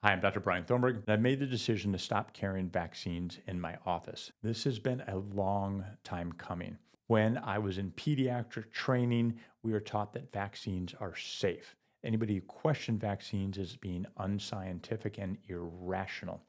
Hi, I'm Dr. Brian Thornburg, and I've made the decision to stop carrying vaccines in my office. This has been a long time coming. When I was in pediatric training, we were taught that vaccines are safe. Anybody who questioned vaccines is being unscientific and irrational.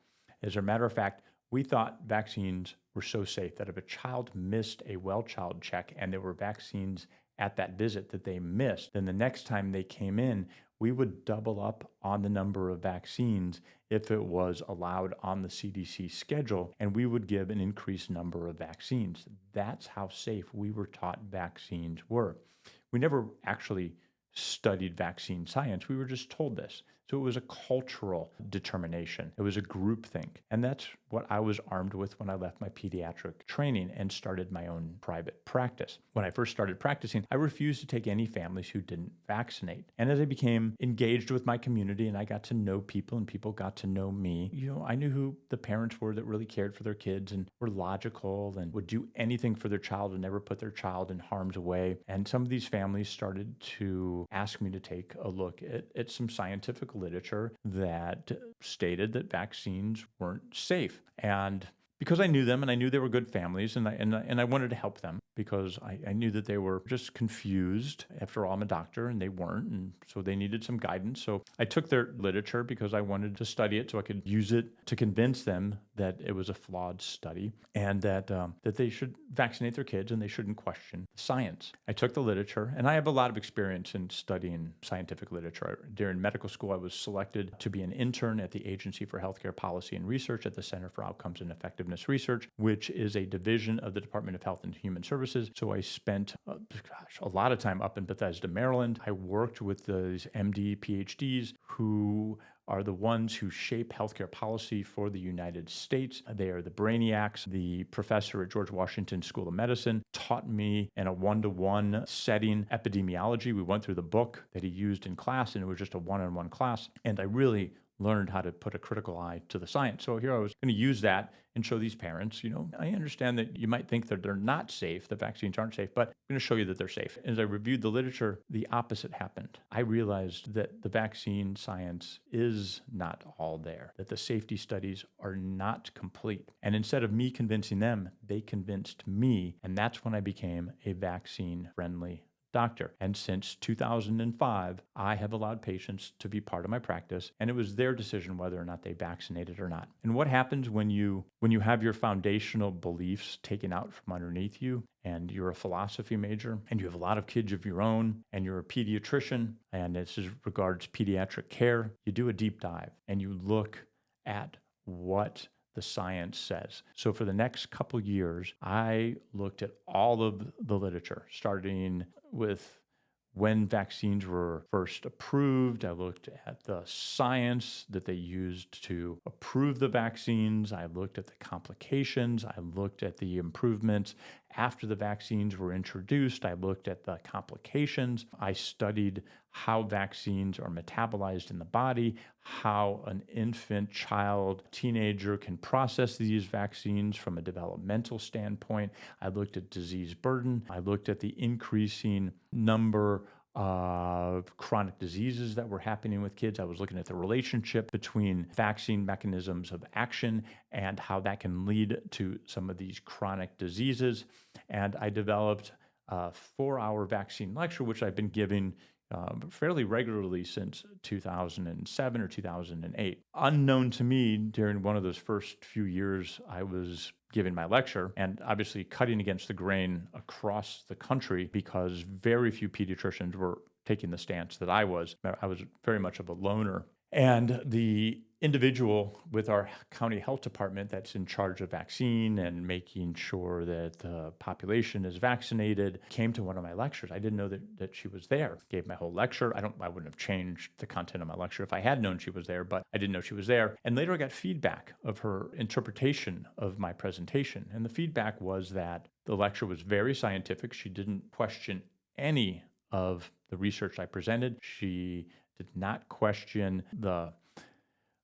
As a matter of fact, we thought vaccines were so safe that if a child missed a well child check and there were vaccines at that visit that they missed, then the next time they came in, we would double up on the number of vaccines if it was allowed on the CDC schedule, and we would give an increased number of vaccines. That's how safe we were taught vaccines were. We never actually studied vaccine science. We were just told this. So it was a cultural determination. It was a groupthink. And that's what I was armed with when I left my pediatric training and started my own private practice. When I first started practicing, I refused to take any families who didn't vaccinate. And as I became engaged with my community and I got to know people and people got to know me, I knew who the parents were that really cared for their kids and were logical and would do anything for their child and never put their child in harm's way. And some of these families started to ask me to take a look at some scientific literature that stated that vaccines weren't safe. And because I knew them and I knew they were good families and I wanted to help them because I knew that they were just confused. After all, I'm a doctor and they weren't. And so they needed some guidance. So I took their literature because I wanted to study it so I could use it to convince them that it was a flawed study and that they should vaccinate their kids and they shouldn't question the science. I took the literature and I have a lot of experience in studying scientific literature. During medical school, I was selected to be an intern at the Agency for Healthcare Policy and Research at the Center for Outcomes and Effectiveness Research, which is a division of the Department of Health and Human Services. So I spent a lot of time up in Bethesda, Maryland. I worked with these MD, PhDs who are the ones who shape healthcare policy for the United States. They are the brainiacs. The professor at George Washington School of Medicine taught me in a one-to-one setting epidemiology. We went through the book that he used in class, and it was just a one-on-one class. And I really learned how to put a critical eye to the science. So here I was going to use that and show these parents, I understand that you might think that they're not safe, the vaccines aren't safe, but I'm going to show you that they're safe. As I reviewed the literature, the opposite happened. I realized that the vaccine science is not all there, that the safety studies are not complete. And instead of me convincing them, they convinced me. And that's when I became a vaccine-friendly doctor. And since 2005, I have allowed patients to be part of my practice, and it was their decision whether or not they vaccinated or not. And what happens when you have your foundational beliefs taken out from underneath you, and you're a philosophy major, and you have a lot of kids of your own, and you're a pediatrician, and this is regards pediatric care, you do a deep dive, and you look at what the science says. So for the next couple years, I looked at all of the literature, starting with when vaccines were first approved. I looked at the science that they used to approve the vaccines. I looked at the complications. I looked at the improvements after the vaccines were introduced. I looked at the complications. I studied how vaccines are metabolized in the body, how an infant, child, teenager can process these vaccines from a developmental standpoint. I looked at disease burden. I looked at the increasing number of chronic diseases that were happening with kids. I was looking at the relationship between vaccine mechanisms of action and how that can lead to some of these chronic diseases. And I developed a 4-hour vaccine lecture, which I've been giving fairly regularly since 2007 or 2008. Unknown to me, during one of those first few years I was giving my lecture, and obviously cutting against the grain across the country because very few pediatricians were taking the stance that I was. I was very much of a loner. And the individual with our county health department that's in charge of vaccine and making sure that the population is vaccinated came to one of my lectures. I didn't know that she was there. Gave my whole lecture. I wouldn't have changed the content of my lecture if I had known she was there, but I didn't know she was there. And later I got feedback of her interpretation of my presentation. And the feedback was that the lecture was very scientific. She didn't question any of the research I presented. She did not question the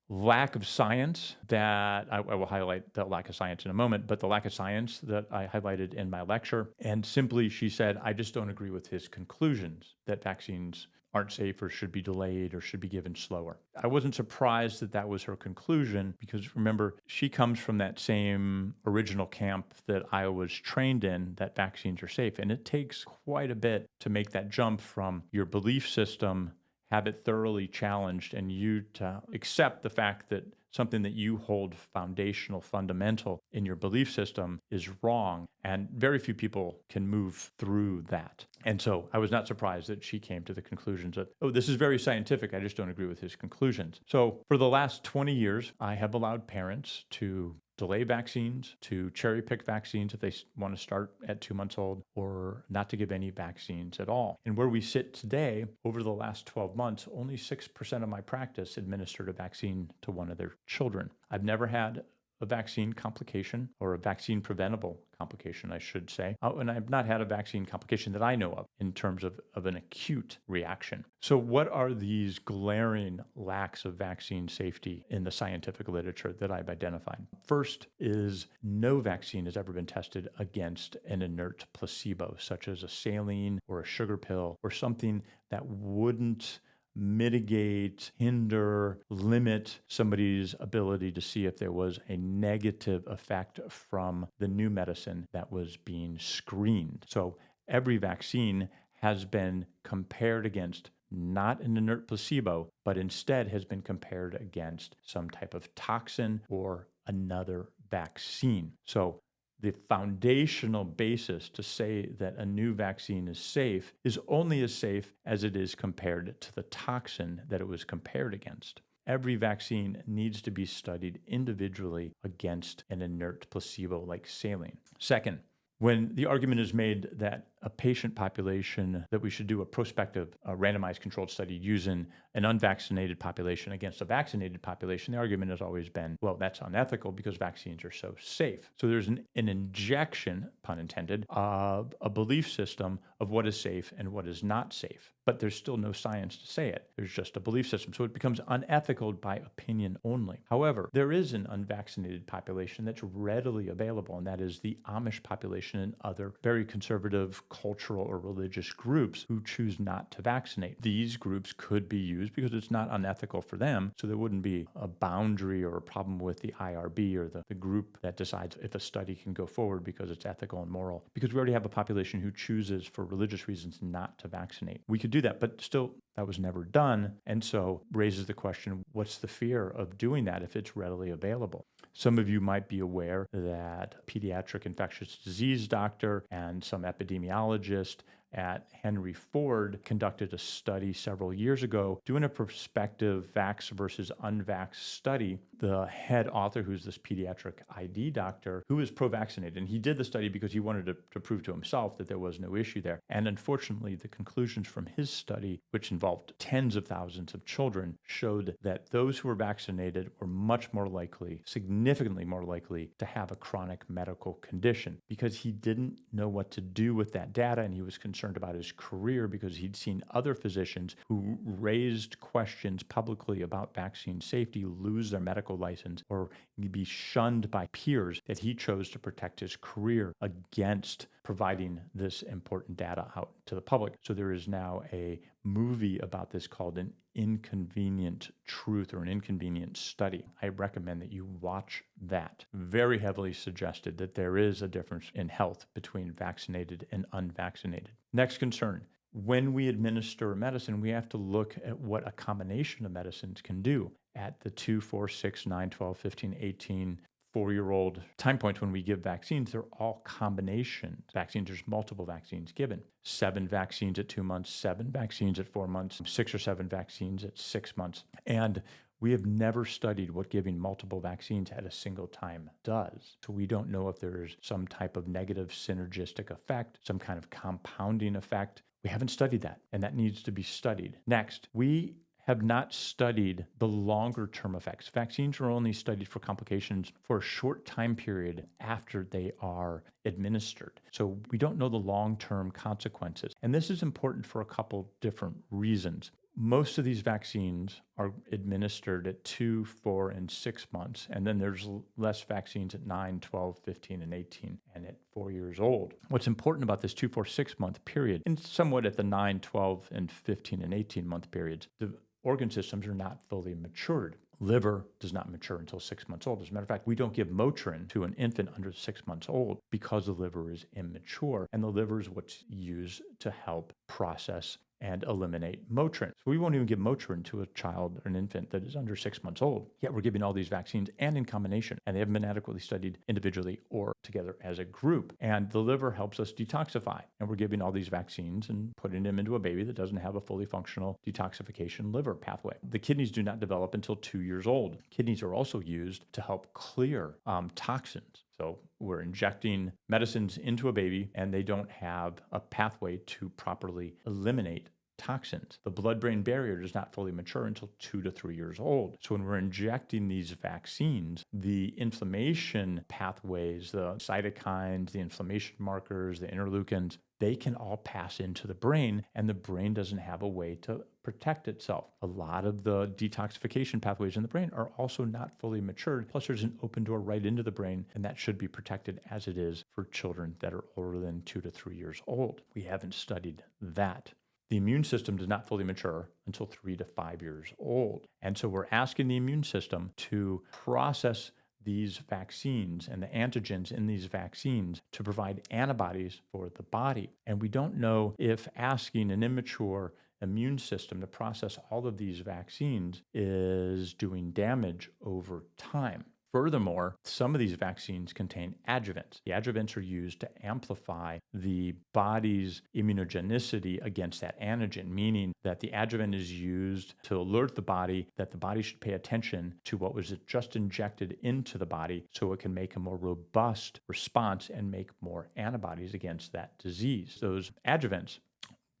lack of science that I will highlight the lack of science in a moment, but the lack of science that I highlighted in my lecture. And simply, she said, I just don't agree with his conclusions that vaccines aren't safe or should be delayed or should be given slower. I wasn't surprised that that was her conclusion because remember, she comes from that same original camp that I was trained in, that vaccines are safe. And it takes quite a bit to make that jump from your belief system, have it thoroughly challenged, and you to accept the fact that something that you hold foundational, fundamental in your belief system is wrong. And very few people can move through that. And so I was not surprised that she came to the conclusions that, oh, this is very scientific. I just don't agree with his conclusions. So for the last 20 years, I have allowed parents to delay vaccines, to cherry pick vaccines if they want to start at 2 months old, or not to give any vaccines at all. And where we sit today, over the last 12 months, only 6% of my practice administered a vaccine to one of their children. I've never had a vaccine complication or a vaccine preventable complication, I should say. And I've not had a vaccine complication that I know of in terms of an acute reaction. So what are these glaring lacks of vaccine safety in the scientific literature that I've identified? First is no vaccine has ever been tested against an inert placebo, such as a saline or a sugar pill or something that wouldn't mitigate, hinder, limit somebody's ability to see if there was a negative effect from the new medicine that was being screened. So every vaccine has been compared against not an inert placebo, but instead has been compared against some type of toxin or another vaccine. So the foundational basis to say that a new vaccine is safe is only as safe as it is compared to the toxin that it was compared against. Every vaccine needs to be studied individually against an inert placebo like saline. Second, when the argument is made that a patient population, that we should do a prospective randomized controlled study using an unvaccinated population against a vaccinated population, the argument has always been, well, that's unethical because vaccines are so safe. So there's an injection, pun intended, of a belief system of what is safe and what is not safe. But there's still no science to say it. There's just a belief system. So it becomes unethical by opinion only. However, there is an unvaccinated population that's readily available, and that is the Amish population and other very conservative cultural or religious groups who choose not to vaccinate. These groups could be used because it's not unethical for them, so there wouldn't be a boundary or a problem with the IRB or the group that decides if a study can go forward because it's ethical and moral, because we already have a population who chooses for religious reasons not to vaccinate. We could do that, but still that was never done, and so raises the question, what's the fear of doing that if it's readily available? Some of you might be aware that a pediatric infectious disease doctor and some epidemiologist at Henry Ford conducted a study several years ago doing a prospective vax versus unvax study. The head author, who's this pediatric ID doctor, who is pro-vaccinated, and he did the study because he wanted to prove to himself that there was no issue there. And unfortunately, the conclusions from his study, which involved tens of thousands of children, showed that those who were vaccinated were much more likely, significantly more likely, to have a chronic medical condition because he didn't know what to do with that data, and he was concerned about his career because he'd seen other physicians who raised questions publicly about vaccine safety lose their medical license or be shunned by peers, that he chose to protect his career against providing this important data out to the public. So there is now a movie about this called An Inconvenient Truth or An Inconvenient Study. I recommend that you watch that. Very heavily suggested that there is a difference in health between vaccinated and unvaccinated. Next concern. When we administer medicine, we have to look at what a combination of medicines can do at the 2, 4, 6, 9, 12, 15, 18, 4-year-old time points when we give vaccines. They're all combination vaccines. There's multiple vaccines given. 7 vaccines at 2 months, 7 vaccines at 4 months, 6 or 7 vaccines at 6 months. And we have never studied what giving multiple vaccines at a single time does. So we don't know if there's some type of negative synergistic effect, some kind of compounding effect. We haven't studied that, and that needs to be studied. Next, we have not studied the longer term effects. Vaccines are only studied for complications for a short time period after they are administered. So we don't know the long-term consequences. And this is important for a couple different reasons. Most of these vaccines are administered at 2, 4, and 6 months. And then there's less vaccines at 9, 12, 15, and 18, and at 4 years old. What's important about this 2, 4, 6-month period, and somewhat at the 9, 12, and 15, and 18-month periods, the organ systems are not fully matured. Liver does not mature until 6 months old. As a matter of fact, we don't give Motrin to an infant under 6 months old because the liver is immature, and the liver is what's used to help process and eliminate Motrin. So we won't even give Motrin to a child or an infant that is under 6 months old, yet we're giving all these vaccines and in combination, and they haven't been adequately studied individually or together as a group. And the liver helps us detoxify, and we're giving all these vaccines and putting them into a baby that doesn't have a fully functional detoxification liver pathway. The kidneys do not develop until 2 years old. Kidneys are also used to help clear toxins. So we're injecting medicines into a baby, and they don't have a pathway to properly eliminate toxins. The blood-brain barrier does not fully mature until 2 to 3 years old. So when we're injecting these vaccines, the inflammation pathways, the cytokines, the inflammation markers, the interleukins, they can all pass into the brain, and the brain doesn't have a way to protect itself. A lot of the detoxification pathways in the brain are also not fully matured. Plus, there's an open door right into the brain, and that should be protected as it is for children that are older than 2 to 3 years old. We haven't studied that. The immune system does not fully mature until 3 to 5 years old. And so we're asking the immune system to process these vaccines and the antigens in these vaccines to provide antibodies for the body. And we don't know if asking an immature immune system to process all of these vaccines is doing damage over time. Furthermore, some of these vaccines contain adjuvants. The adjuvants are used to amplify the body's immunogenicity against that antigen, meaning that the adjuvant is used to alert the body that the body should pay attention to what was just injected into the body so it can make a more robust response and make more antibodies against that disease. Those adjuvants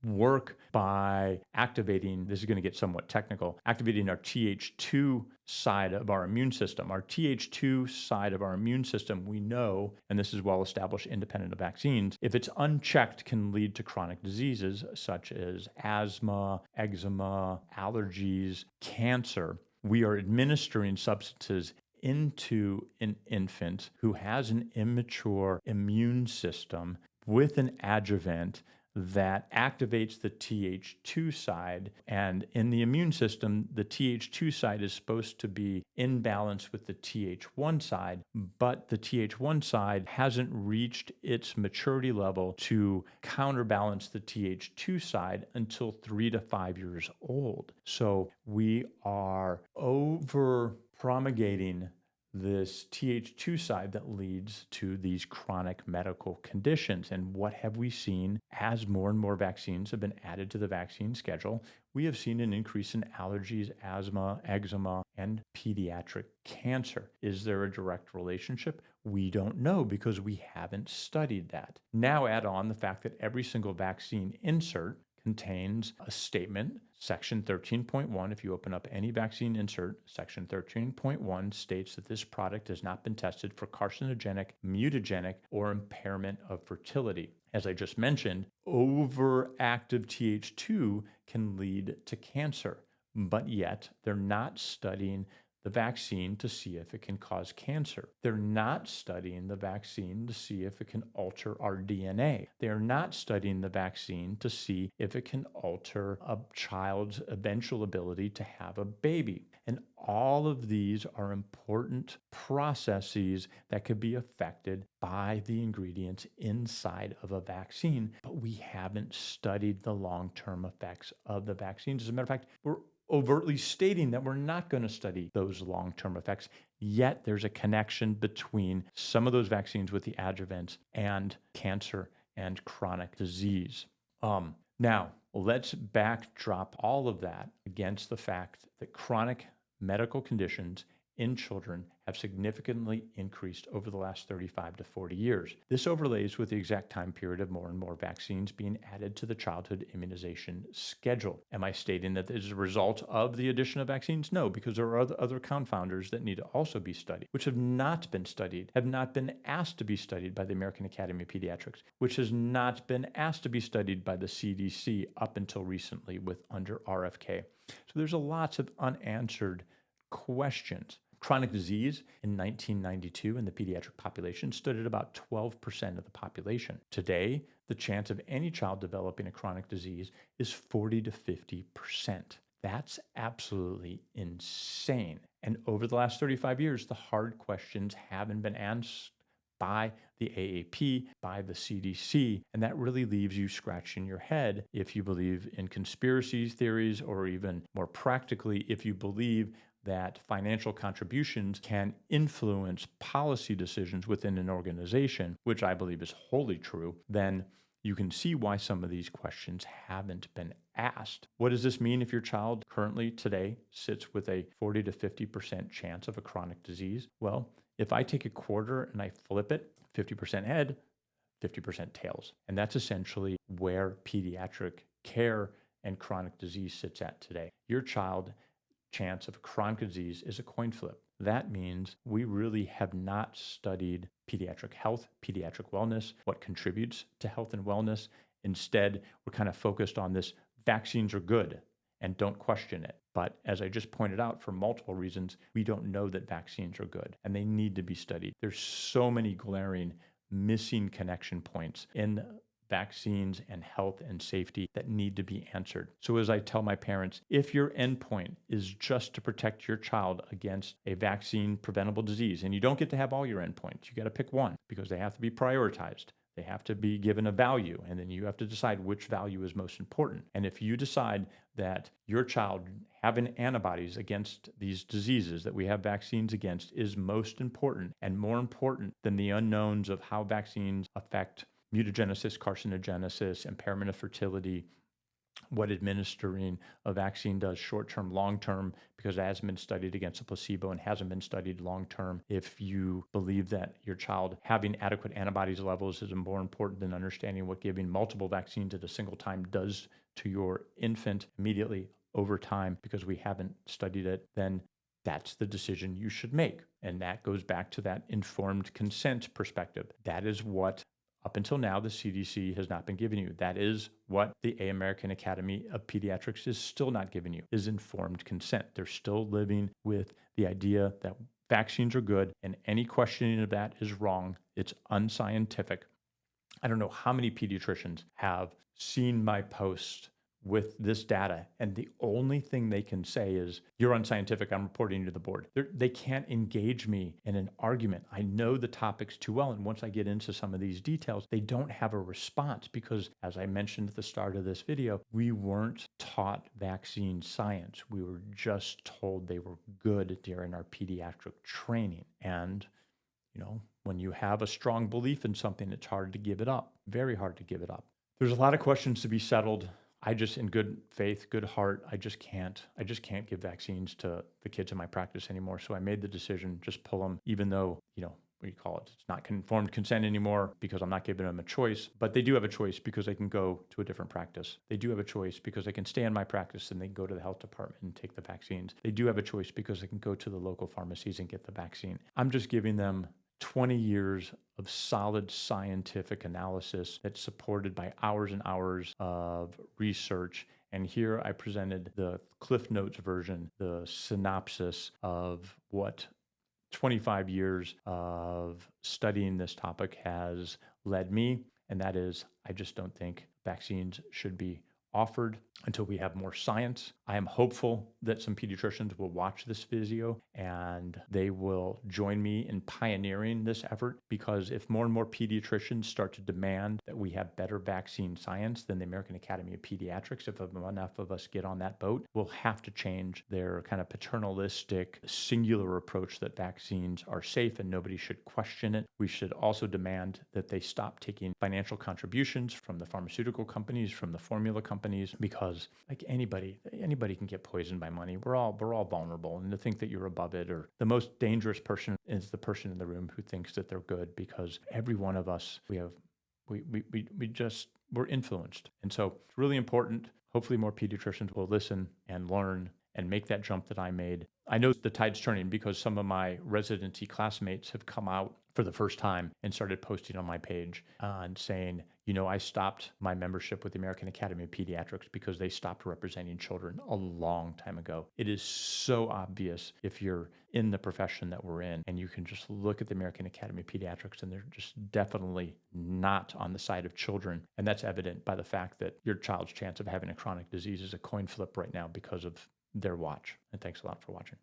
work by activating, this is going to get somewhat technical, activating our Th2 side of our immune system. Our Th2 side of our immune system, we know, and this is well established independent of vaccines, if it's unchecked, can lead to chronic diseases such as asthma, eczema, allergies, cancer. We are administering substances into an infant who has an immature immune system with an adjuvant that activates the Th2 side. And in the immune system, the Th2 side is supposed to be in balance with the Th1 side, but the Th1 side hasn't reached its maturity level to counterbalance the Th2 side until 3 to 5 years old. So we are over promulgating this Th2 side that leads to these chronic medical conditions. And what have we seen as more and more vaccines have been added to the vaccine schedule? We have seen an increase in allergies, asthma, eczema, and pediatric cancer. Is there a direct relationship? We don't know because we haven't studied that. Now add on the fact that every single vaccine insert contains a statement. Section 13.1, if you open up any vaccine insert, section 13.1 states that this product has not been tested for carcinogenic, mutagenic, or impairment of fertility. As I just mentioned, overactive Th2 can lead to cancer, but yet they're not studying the vaccine to see if it can cause cancer. They're not studying the vaccine to see if it can alter our DNA. They're not studying the vaccine to see if it can alter a child's eventual ability to have a baby. And all of these are important processes that could be affected by the ingredients inside of a vaccine, but we haven't studied the long-term effects of the vaccines. As a matter of fact, we're overtly stating that we're not going to study those long-term effects, yet there's a connection between some of those vaccines with the adjuvants and cancer and chronic disease. Now, let's backdrop all of that against the fact that chronic medical conditions in children have significantly increased over the last 35 to 40 years. This overlays with the exact time period of more and more vaccines being added to the childhood immunization schedule. Am I stating that this is a result of the addition of vaccines? No, because there are other confounders that need to also be studied, which have not been studied, have not been asked to be studied by the American Academy of Pediatrics, which has not been asked to be studied by the CDC up until recently with under RFK. So there's lots of unanswered questions. Chronic disease in 1992 in the pediatric population stood at about 12% of the population. Today, the chance of any child developing a chronic disease is 40 to 50%. That's absolutely insane. And over the last 35 years, the hard questions haven't been answered by the AAP, by the CDC, and that really leaves you scratching your head if you believe in conspiracy theories, or even more practically, if you believe that financial contributions can influence policy decisions within an organization, which I believe is wholly true, then you can see why some of these questions haven't been asked. What does this mean if your child currently today sits with a 40 to 50% chance of a chronic disease? Well, if I take a quarter and I flip it, 50% head, 50% tails. And that's essentially where pediatric care and chronic disease sits at today. Your child chance of chronic disease is a coin flip. That means we really have not studied pediatric health, pediatric wellness, what contributes to health and wellness. Instead, we're kind of focused on this: vaccines are good and don't question it. But as I just pointed out, for multiple reasons, we don't know that vaccines are good and they need to be studied. There's so many glaring missing connection points in vaccines and health and safety that need to be answered. So as I tell my parents, if your endpoint is just to protect your child against a vaccine preventable disease, and you don't get to have all your endpoints, you got to pick one because they have to be prioritized. They have to be given a value, and then you have to decide which value is most important. And if you decide that your child having antibodies against these diseases that we have vaccines against is most important and more important than the unknowns of how vaccines affect mutagenesis, carcinogenesis, impairment of fertility, what administering a vaccine does short-term, long-term, because it hasn't been studied against a placebo and hasn't been studied long-term. If you believe that your child having adequate antibodies levels is more important than understanding what giving multiple vaccines at a single time does to your infant immediately over time, because we haven't studied it, then that's the decision you should make. And that goes back to that informed consent perspective. That is what up until now, the CDC has not been giving you. That is what the American Academy of Pediatrics is still not giving you, is informed consent. They're still living with the idea that vaccines are good, and any questioning of that is wrong. It's unscientific. I don't know how many pediatricians have seen my post with this data, and the only thing they can say is, "You're unscientific, I'm reporting you to the board." They can't engage me in an argument. I know the topics too well, and once I get into some of these details, they don't have a response because, as I mentioned at the start of this video, we weren't taught vaccine science. We were just told they were good during our pediatric training. And when you have a strong belief in something, it's hard to give it up, very hard to give it up. There's a lot of questions to be settled. I just, in good faith, good heart, I just can't give vaccines to the kids in my practice anymore. So I made the decision, just pull them, even though, it's not informed consent anymore because I'm not giving them a choice, but they do have a choice because they can go to a different practice. They do have a choice because they can stay in my practice and they can go to the health department and take the vaccines. They do have a choice because they can go to the local pharmacies and get the vaccine. I'm just giving them 20 years of solid scientific analysis that's supported by hours and hours of research. And here I presented the Cliff Notes version, the synopsis of what 25 years of studying this topic has led me. And that is, I just don't think vaccines should be offered until we have more science. I am hopeful that some pediatricians will watch this video and they will join me in pioneering this effort, because if more and more pediatricians start to demand that we have better vaccine science than the American Academy of Pediatrics, if enough of us get on that boat, we'll have to change their kind of paternalistic, singular approach that vaccines are safe and nobody should question it. We should also demand that they stop taking financial contributions from the pharmaceutical companies, from the formula companies, companies because like anybody can get poisoned by money. We're all vulnerable. And to think that you're above it, or the most dangerous person is the person in the room who thinks that they're good, because every one of us, we're influenced. And so it's really important. Hopefully more pediatricians will listen and learn and make that jump that I made. I know the tide's turning because some of my residency classmates have come out for the first time and started posting on my page and saying, I stopped my membership with the American Academy of Pediatrics because they stopped representing children a long time ago. It is so obvious if you're in the profession that we're in, and you can just look at the American Academy of Pediatrics, and they're just definitely not on the side of children. And that's evident by the fact that your child's chance of having a chronic disease is a coin flip right now because of their watch. And thanks a lot for watching.